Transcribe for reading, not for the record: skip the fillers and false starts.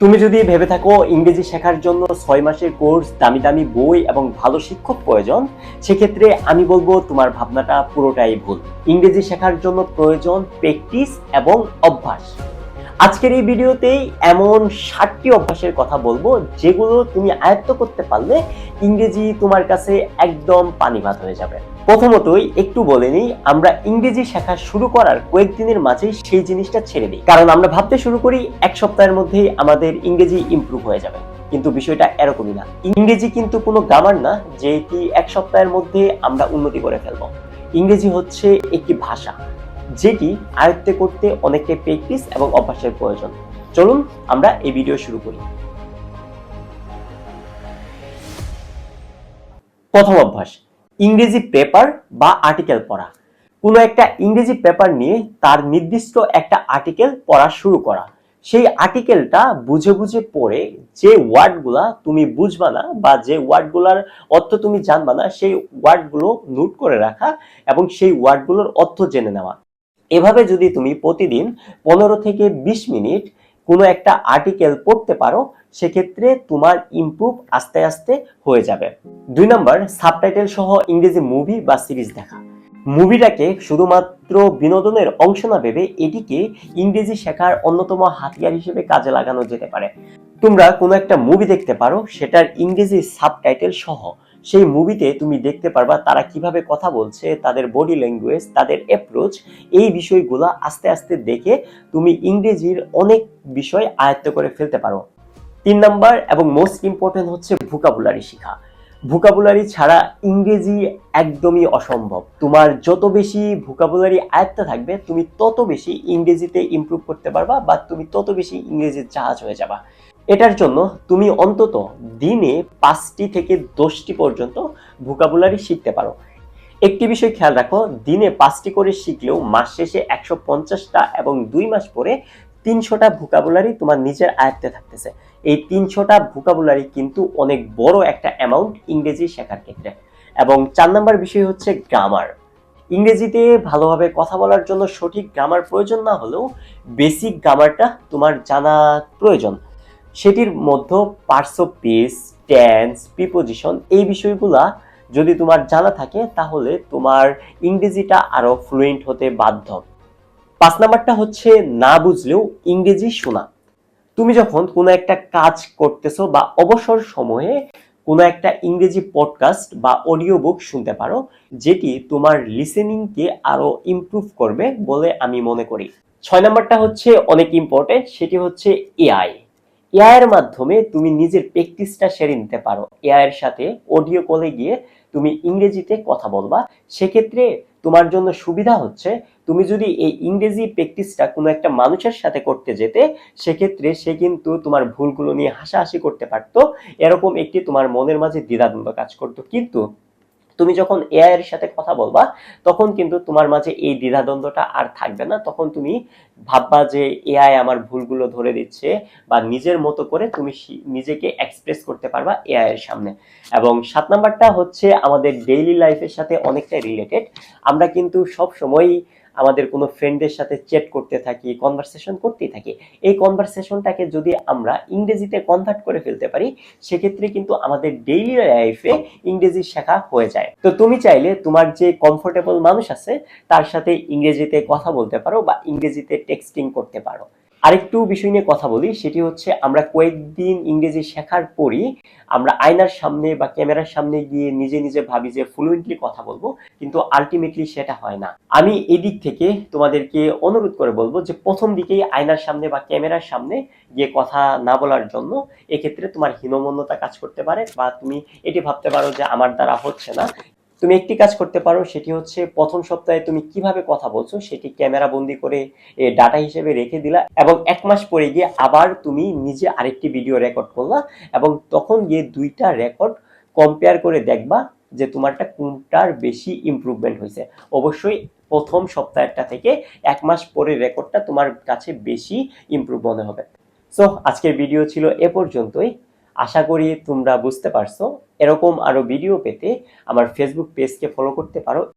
তুমি যদি ভেবে থাকো ইংরেজি শেখার জন্য 6 মাসের কোর্স, দামি দামি বই এবং ভালো শিক্ষক প্রয়োজন, সেক্ষেত্রে আমি বলবো তোমার ভাবনাটা পুরোটাই ভুল। ইংরেজি শেখার জন্য প্রয়োজন প্র্যাকটিস এবং অভ্যাস। আজকের এই ভিডিওতেই এমন 7টি অভ্যাসের কথা বলবো যেগুলো তুমি আয়ত্ত করতে পারলে ইংরেজি তোমার কাছে একদম পানি ভাত হয়ে যাবে। প্রথমতই একটু বলে নিই, আমরা ইংরেজি শেখা শুরু করার কয়েকদিনের মাঝেই সেই জিনিসটা ছেড়ে দিই, কারণ আমরা ভাবতে শুরু করি এক সপ্তাহের মধ্যেই আমাদের ইংরেজি ইমপ্রুভ হয়ে যাবে। কিন্তু বিষয়টা এরকমই না। ইংরেজি কিন্তু কোনো গ্রামার না যে এটি এক সপ্তাহের মধ্যে আমরা উন্নতি করে ফেলবো। ইংরেজি হচ্ছে একটি ভাষা যেটি আয়ত্তে করতে অনেকটাই প্র্যাকটিস এবং অভ্যাসের প্রয়োজন। চলুন আমরা এই ভিডিও শুরু করি। প্রথম অভ্যাস, ইংরেজি পেপার বা আর্টিকেল পড়া। কোনো একটা ইংরেজি পেপার নিয়ে তার নির্দিষ্ট একটা আর্টিকেল পড়া শুরু করা। সেই আর্টিকেলটা বুঝে বুঝে পড়ে যে ওয়ার্ডগুলা তুমি বুঝবা না বা যে ওয়ার্ডগুলার অর্থ তুমি জানবা না, সেই ওয়ার্ডগুলো নোট করে রাখা এবং সেই ওয়ার্ডগুলোর অর্থ জেনে নেওয়া। এভাবে যদি তুমি প্রতিদিন 15 থেকে 20 মিনিট কোনো একটা আর্টিকেল পড়তে পারো, সেক্ষেত্রে তোমার ইমপ্রুভ আস্তে আস্তে হয়ে যাবে। 2 নম্বর, সাবটাইটেল সহ ইংরেজি মুভি বা সিরিজ দেখা। মুভিটাকে শুধুমাত্র বিনোদনের অংশ না ভেবে এটিকে ইংরেজি শেখার অন্যতম হাতিয়ার হিসেবে কাজে লাগানো যেতে পারে। তোমরা কোনো একটা মুভি দেখতে পারো, সেটার ইংরেজি সাবটাইটেল সহ। সেই মুভিতে তুমি দেখতে পারবা তারা কিভাবে কথা বলছে, তাদের বডি ল্যাঙ্গুয়েজ, তাদের অ্যাপ্রোচ, এই বিষয়গুলো আস্তে আস্তে দেখে তুমি ইংরেজির অনেক বিষয় আয়ত্ত করে ফেলতে পারো। 3 নাম্বার এবং মোস্ট ইম্পর্টেন্ট হচ্ছে ভোকাবুলারি শেখা। ভোকাবুলারি ছাড়া ইংরেজি একদমই অসম্ভব। তোমার যত বেশি ভোকাবুলারি আয়ত্ত থাকবে, তুমি তত বেশি ইংরেজিতে ইমপ্রুভ করতে পারবা বা তুমি তত বেশি ইংরেজির জাহাজ হয়ে যাবা। এটার জন্য তুমি অন্তত দিনে 5টি থেকে 10টি পর্যন্ত ভোকাবুলারি শিখতে পারো। একটি বিষয় খেয়াল রাখো, দিনে 5টি করে শিখলেও মাস শেষে 150টা এবং 2 মাস পরে 300টা ভোকাবুলারি তোমার নিজের আয়ত্তে থাকতেছে। এই 300টা ভোকাবুলারি কিন্তু অনেক বড় একটা অ্যামাউন্ট ইংরেজি শেখার ক্ষেত্রে। এবং 4 নাম্বার বিষয় হচ্ছে গ্রামার। ইংরেজিতে ভালোভাবে কথা বলার জন্য সঠিক গ্রামার প্রয়োজন না হলেও বেসিক গ্রামারটা তোমার জানা প্রয়োজন। সেটির মধ্যে parts of speech, tense, preposition, এই বিষয়গুলা যদি তোমার জানা থাকে তাহলে তোমার ইংরেজিটা আরো ফ্লুয়েন্ট হতে বাধ্য। 5 নাম্বারটা হচ্ছে না বুঝলেও ইংরেজি শোনা। তুমি যখন কোনো একটা কাজ করতেছো বা অবসর সময়ে কোনো একটা ইংরেজি পডকাস্ট বা অডিও বুক শুনতে পারো, যেটি তোমার লিসেনিংকে আরো ইমপ্রুভ করবে বলে আমি মনে করি। 6 নাম্বারটা হচ্ছে অনেক ইম্পর্টেন্ট, সেটি হচ্ছে এআই। এআই এর মাধ্যমে তুমি নিজের প্র্যাকটিসটা সেরে নিতে পারো। এআই এর সাথে অডিও কলে গিয়ে তুমি ইংরেজিতে কথা বলবা। সেক্ষেত্রে তোমার জন্য সুবিধা হচ্ছে, তুমি যদি এই ইংরেজি প্র্যাকটিসটা কোনো একটা মানুষের সাথে করতে যেতে, সেক্ষেত্রে সে কিন্তু তোমার ভুলগুলো নিয়ে হাসাহাসি করতে পারতো। এরকম একটি তোমার মনের মাঝে দ্বিধাদ্বন্দ্ব কাজ করতো। কিন্তু তুমি যখন এআই এর সাথে কথা বলবা, তখন কিন্তু তোমার মাঝে এই দ্বিধাদ্বন্দ্বটা আর থাকবে না। তখন তুমি ভাববা যে এআই আমার ভুলগুলো ধরে দিচ্ছে, বা নিজের মতো করে তুমি নিজেকে এক্সপ্রেস করতে পারবা এআই এর সামনে। এবং 7 নাম্বারটা হচ্ছে আমাদের ডেইলি লাইফের সাথে অনেকটা রিলেটেড। আমরা কিন্তু সব সময় আমাদের কোনো ফ্রেন্ডের সাথে চ্যাট করতে থাকি, কনভারসেশন করতেই থাকি। এই কনভারসেশনটাকে যদি আমরা ইংরেজিতে কনভার্ট করে ফেলতে পারি, সেক্ষেত্রে কিন্তু আমাদের ডেইলি লাইফে ইংরেজি শেখা হয়ে যায়। তো তুমি চাইলে তোমার যে কমফোর্টেবল মানুষ আছে তার সাথে ইংরেজিতে কথা বলতে পারো বা ইংরেজিতে টেক্সটিং করতে পারো। আরেকটু বিষয় নিয়ে কথা বলি, সেটি হচ্ছে আমরা কয়েকদিন ইংরেজি শেখার পরই আমরা আয়নার সামনে বা ক্যামেরার সামনে গিয়ে নিজে নিজে ভাবি যে ফ্লুয়েন্টলি কথা বলবো, কিন্তু আলটিমেটলি সেটা হয় না। আমি এদিক থেকে তোমাদেরকে অনুরোধ করে বলবো যে প্রথম দিকেই আয়নার সামনে বা ক্যামেরার সামনে গিয়ে কথা না বলার জন্য এক্ষেত্রে তোমার হীনমন্যতা কাজ করতে পারে, বা তুমি এটি ভাবতে পারো যে আমার দ্বারা হচ্ছে না। তুমি একটি কাজ করতে পারো, সেটি হচ্ছে প্রথম সপ্তাহে তুমি কিভাবে কথা বলছো সেটি ক্যামেরা বন্দি করে ডাটা হিসেবে রেখে দিলা, এবং 1 মাস পরে গিয়ে আবার তুমি নিজে আরেকটি ভিডিও রেকর্ড করলা, এবং তখন গিয়ে দুইটা রেকর্ড কম্পেয়ার করে দেখবা যে তোমারটা কোনটার বেশি ইমপ্রুভমেন্ট হয়েছে। অবশ্যই প্রথম সপ্তাহটা থেকে 1 মাস পরে রেকর্ডটা তোমার কাছে বেশি ইমপ্রুভ মনে হবে। সো আজকের ভিডিও ছিল এ পর্যন্তই। আশা করি তোমরা বুঝতে পারছো। এরকম আরো ভিডিও পেতে আমার ফেসবুক পেজকে ফলো করতে পারো।